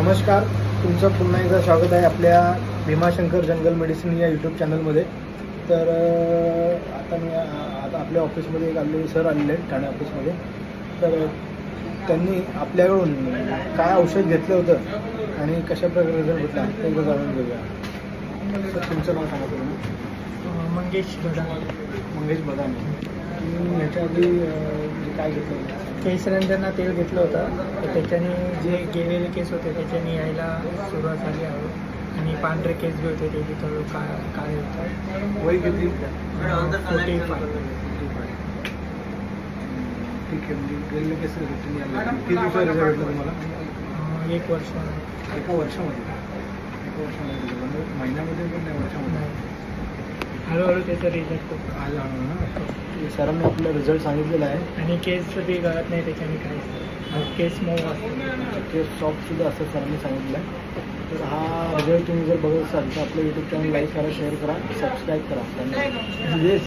नमस्कार, तुमचं पुन्हा एकदा स्वागत आहे आपल्या भीमाशंकर जंगल मेडिसिन या यूट्यूब चॅनलमध्ये। तर आता आपल्या ऑफिसमध्ये एक सर आलेले आहेत ठाणे ऑफिसमध्ये। तर त्यांनी आपल्याकडून काय औषध घेतलं होतं आणि कशा प्रकारे रिझल्ट भेटला ते एकदा जाणून घेऊया। सर, तुमचं नाव सांगा तुम्ही। मंगेश बदामी। ह्याच्या आधी काय घेतलं होतं? केशरंजना तेल घेतलं होतं, तर त्याच्याने जे गेलेले केस होते त्याच्याने यायला सुरुवात झाली आहे आणि पांढरे केस जे होते ते थोडं काळे होतात। वय किती? 45। ठीक आहे, म्हणजे गेलेले केस किती दिवसात रिझल्ट भेटला तुम्हाला? 1 वर्ष। एका वर्षामध्ये म्हणजे महिन्यामध्ये पण नाही, वर्षामध्ये हळूहळू त्याचा रिझल्ट खूप आला ना। सरांनी आपला रिझल्ट सांगितलेला आहे आणि केस बी गळत नाही त्याच्याने, काहीच केस मऊ असतो, केस सॉफ्टसुद्धा असं सरांनी सांगितलं आहे। तर हा रिझल्ट तुम्ही जर बघत असाल तर आपलं यूट्यूब चॅनल लाईक करा, शेअर करा, सबस्क्राईब करा। धन्यवाद।